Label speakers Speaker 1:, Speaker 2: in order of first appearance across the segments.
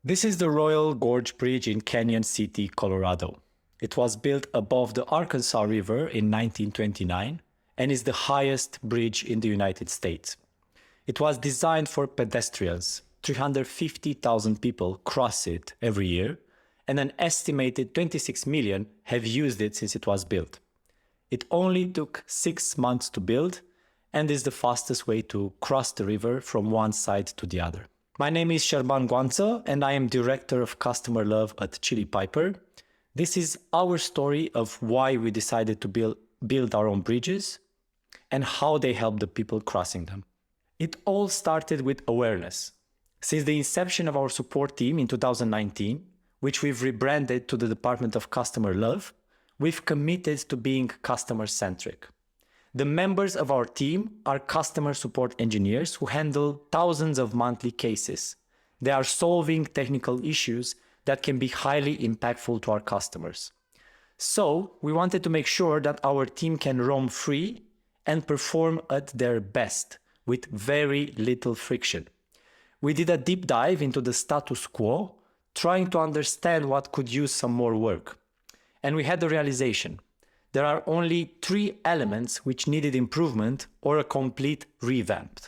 Speaker 1: This is the Royal Gorge Bridge in Canyon City, Colorado. It was built above the Arkansas River in 1929 and is the highest bridge in the United States. It was designed for pedestrians. 350,000 people cross it every year, and an estimated 26 million have used it since it was built. It only took 6 months to build and is the fastest way to cross the river from one side to the other. My name is Șerban Goanță, and I am Director of Customer Love at Chili Piper. This is our story of why we decided to build our own bridges and how they help the people crossing them. It all started with awareness. Since the inception of our support team in 2019, which we've rebranded to the Department of Customer Love, we've committed to being customer-centric. The members of our team are customer support engineers who handle thousands of monthly cases. They are solving technical issues that can be highly impactful to our customers. So we wanted to make sure that our team can roam free and perform at their best with very little friction. We did a deep dive into the status quo, trying to understand what could use some more work. And we had the realization. There are only 3 elements which needed improvement or a complete revamp.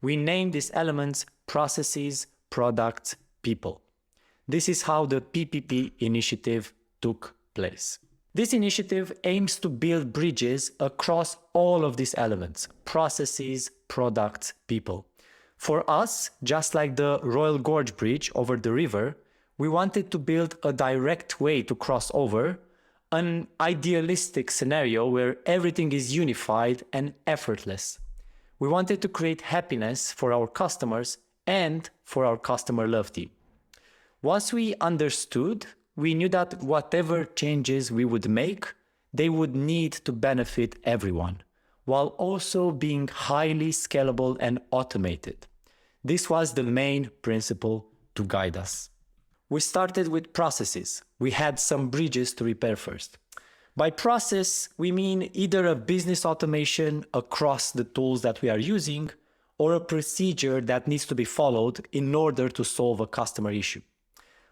Speaker 1: We named these elements processes, products, people. This is how the PPP initiative took place. This initiative aims to build bridges across all of these elements: processes, products, people. For us, just like the Royal Gorge Bridge over the river, we wanted to build a direct way to cross over, an idealistic scenario where everything is unified and effortless. We wanted to create happiness for our customers and for our customer love team. Once we understood, we knew that whatever changes we would make, they would need to benefit everyone, while also being highly scalable and automated. This was the main principle to guide us. We started with processes. We had some bridges to repair first. By process, we mean either a business automation across the tools that we are using or a procedure that needs to be followed in order to solve a customer issue.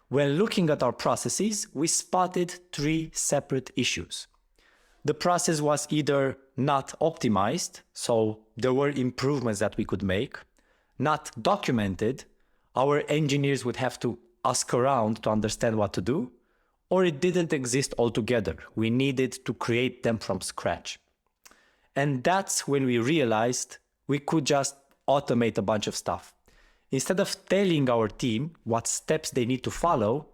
Speaker 1: When looking at our processes, we spotted 3 separate issues. The process was either not optimized, so there were improvements that we could make, not documented, our engineers would have to ask around to understand what to do, or it didn't exist altogether. We needed to create them from scratch. And that's when we realized we could just automate a bunch of stuff. Instead of telling our team what steps they need to follow,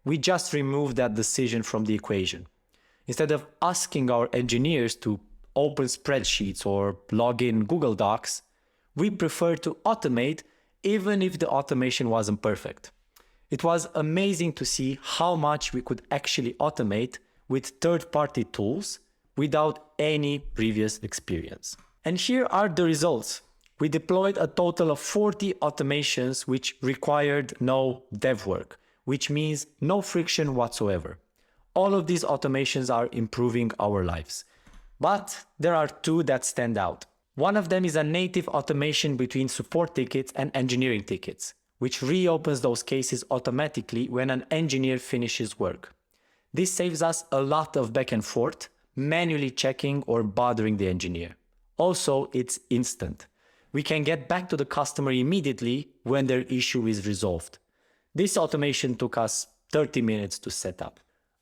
Speaker 1: we just removed that decision from the equation. Instead of asking our engineers to open spreadsheets or log in Google Docs, we prefer to automate even if the automation wasn't perfect. It was amazing to see how much we could actually automate with third-party tools without any previous experience. And here are the results. We deployed a total of 40 automations which required no dev work, which means no friction whatsoever. All of these automations are improving our lives. But there are 2 that stand out. One of them is a native automation between support tickets and engineering tickets, which reopens those cases automatically when an engineer finishes work. This saves us a lot of back and forth, manually checking or bothering the engineer. Also, it's instant. We can get back to the customer immediately when their issue is resolved. This automation took us 30 minutes to set up.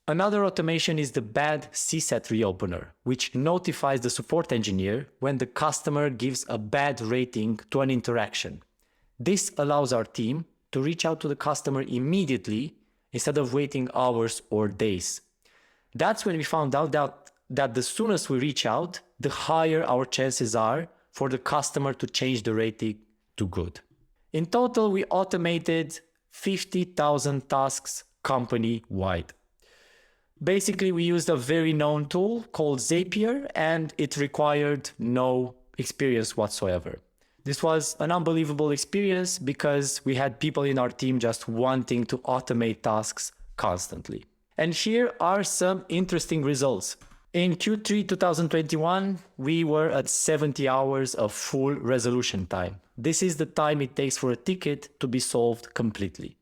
Speaker 1: Another automation is the bad CSAT reopener, which notifies the support engineer when the customer gives a bad rating to an interaction. This allows our team to reach out to the customer immediately instead of waiting hours or days. That's when we found out that the soonest we reach out, the higher our chances are for the customer to change the rating to good. In total, we automated 50,000 tasks company-wide. Basically, we used a very known tool called Zapier, and it required no experience whatsoever. This was an unbelievable experience because we had people in our team just wanting to automate tasks constantly. And here are some interesting results. In Q3 2021, we were at 70 hours of full resolution time. This is the time it takes for a ticket to be solved completely.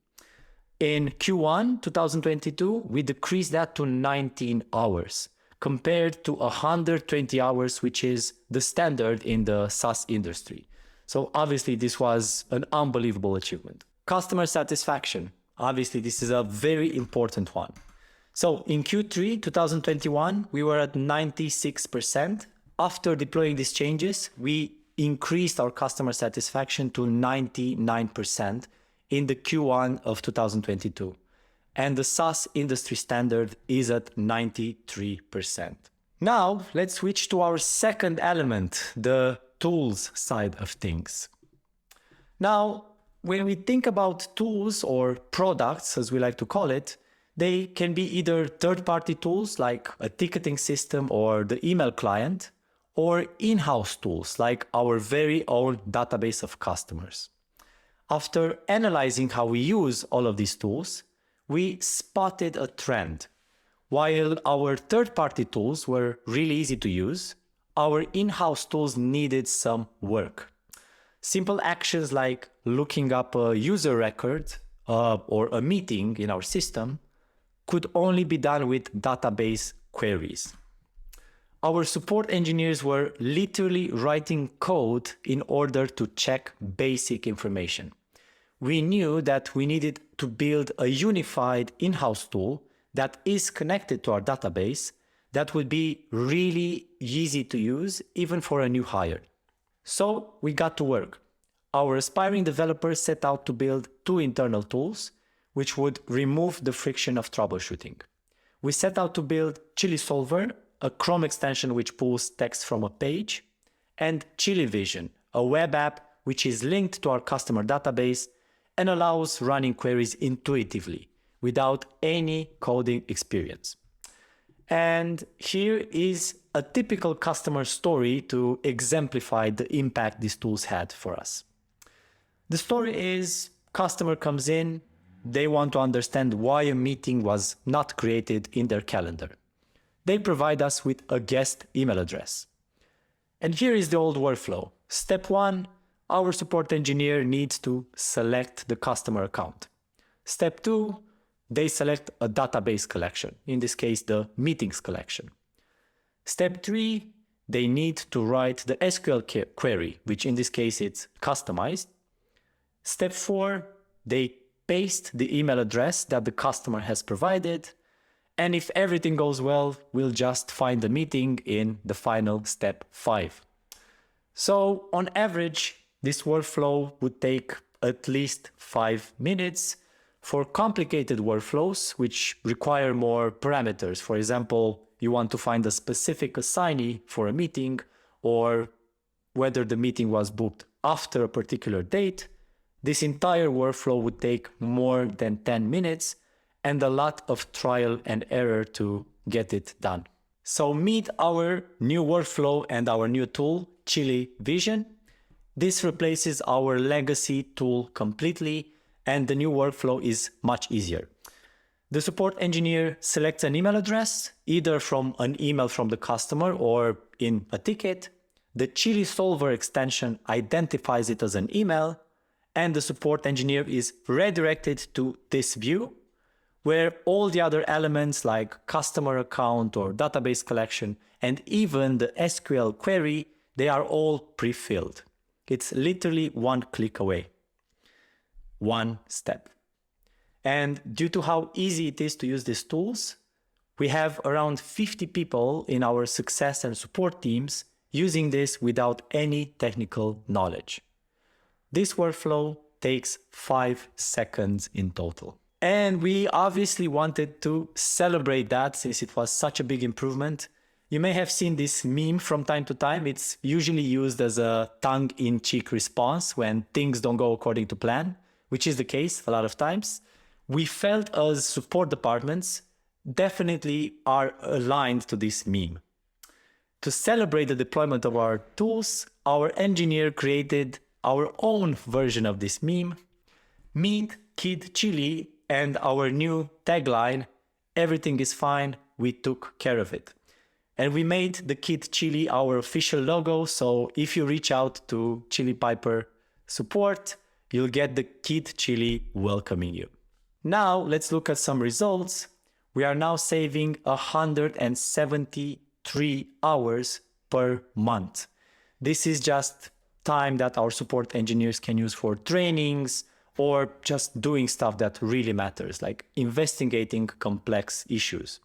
Speaker 1: In Q1 2022, we decreased that to 19 hours compared to 120 hours, which is the standard in the SaaS industry. So obviously this was an unbelievable achievement. Customer satisfaction. Obviously this is a very important one. So in Q3 2021, we were at 96%. After deploying these changes, we increased our customer satisfaction to 99% in the Q1 of 2022. And the SaaS industry standard is at 93%. Now, let's switch to our second element, the tools side of things. Now, when we think about tools or products, as we like to call it, they can be either third-party tools like a ticketing system or the email client, or in-house tools like our very own database of customers. After analyzing how we use all of these tools, we spotted a trend. While our third-party tools were really easy to use, our in-house tools needed some work. Simple actions like looking up a user record or a meeting in our system could only be done with database queries. Our support engineers were literally writing code in order to check basic information. We knew that we needed to build a unified in-house tool that is connected to our database that would be really easy to use even for a new hire. So we got to work. Our aspiring developers set out to build 2 internal tools which would remove the friction of troubleshooting. We set out to build Chili Solver, a Chrome extension which pulls text from a page, and Chili Vision, a web app which is linked to our customer database and allows running queries intuitively without any coding experience. And here is a typical customer story to exemplify the impact these tools had for us. The story is, customer comes in, they want to understand why a meeting was not created in their calendar. They provide us with a guest email address. And here is the old workflow. Step 1, our support engineer needs to select the customer account. Step 2, they select a database collection, in this case, the meetings collection. Step 3, they need to write the SQL query, which in this case, it's customized. Step 4, they paste the email address that the customer has provided. And if everything goes well, we'll just find the meeting in the final step 5. So on average, this workflow would take at least 5 minutes. For complicated workflows, which require more parameters, for example, you want to find a specific assignee for a meeting, or whether the meeting was booked after a particular date, this entire workflow would take more than 10 minutes and a lot of trial and error to get it done. So meet our new workflow and our new tool, Chili Vision. This replaces our legacy tool completely, and the new workflow is much easier. The support engineer selects an email address, either from an email from the customer or in a ticket. The Chili Solver extension identifies it as an email, and the support engineer is redirected to this view, where all the other elements like customer account or database collection, and even the SQL query, they are all pre-filled. It's literally one click away. One step. And due to how easy it is to use these tools, we have around 50 people in our success and support teams using this without any technical knowledge. This workflow takes 5 seconds in total. And we obviously wanted to celebrate that since it was such a big improvement. You may have seen this meme from time to time. It's usually used as a tongue-in-cheek response when things don't go according to plan, which is the case a lot of times. We felt as support departments definitely are aligned to this meme. To celebrate the deployment of our tools, our engineer created our own version of this meme, Meet Kid Chili, and our new tagline, everything is fine, we took care of it. And we made the Kid Chili our official logo, so if you reach out to Chili Piper support, you'll get the Kid Chili welcoming you. Now let's look at some results. We are now saving 173 hours per month. This is just time that our support engineers can use for trainings or just doing stuff that really matters, like investigating complex issues.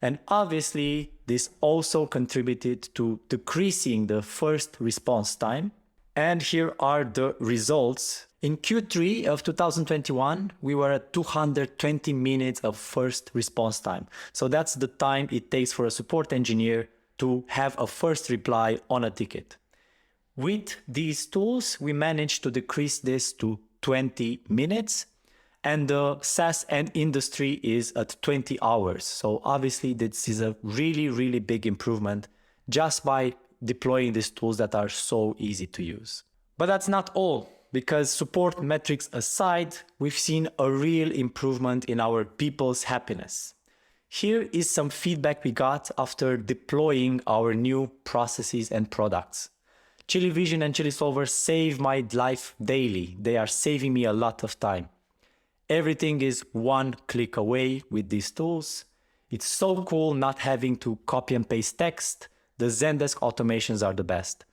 Speaker 1: And obviously, this also contributed to decreasing the first response time. And here are the results. In Q3 of 2021, we were at 220 minutes of first response time. So that's the time it takes for a support engineer to have a first reply on a ticket. With these tools, we managed to decrease this to 20 minutes, and the SaaS and industry is at 20 hours. So obviously this is a really, really big improvement just by deploying these tools that are so easy to use. But that's not all, because support metrics aside, we've seen a real improvement in our people's happiness. Here is some feedback we got after deploying our new processes and products. Chili Vision and Chili Solver save my life daily. They are saving me a lot of time. Everything is one click away with these tools. It's so cool not having to copy and paste text. The Zendesk automations are the best.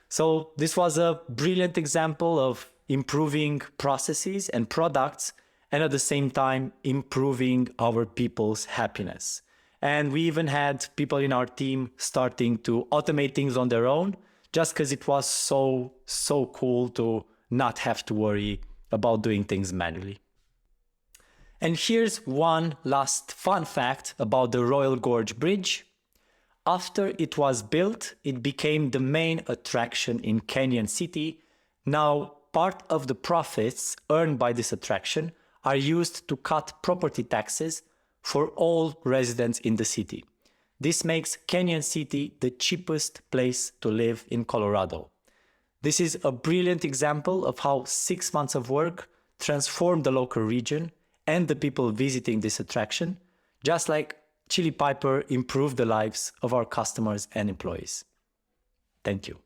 Speaker 1: So this was a brilliant example of improving processes and products, and at the same time improving our people's happiness. And we even had people in our team starting to automate things on their own, just because it was so cool to not have to worry about doing things manually. And here's one last fun fact about the Royal Gorge Bridge. After it was built, it became the main attraction in Canyon City. Now, part of the profits earned by this attraction are used to cut property taxes for all residents in the city. This makes Canyon City the cheapest place to live in Colorado. This is a brilliant example of how 6 months of work transformed the local region and the people visiting this attraction, just like Chili Piper improved the lives of our customers and employees. Thank you.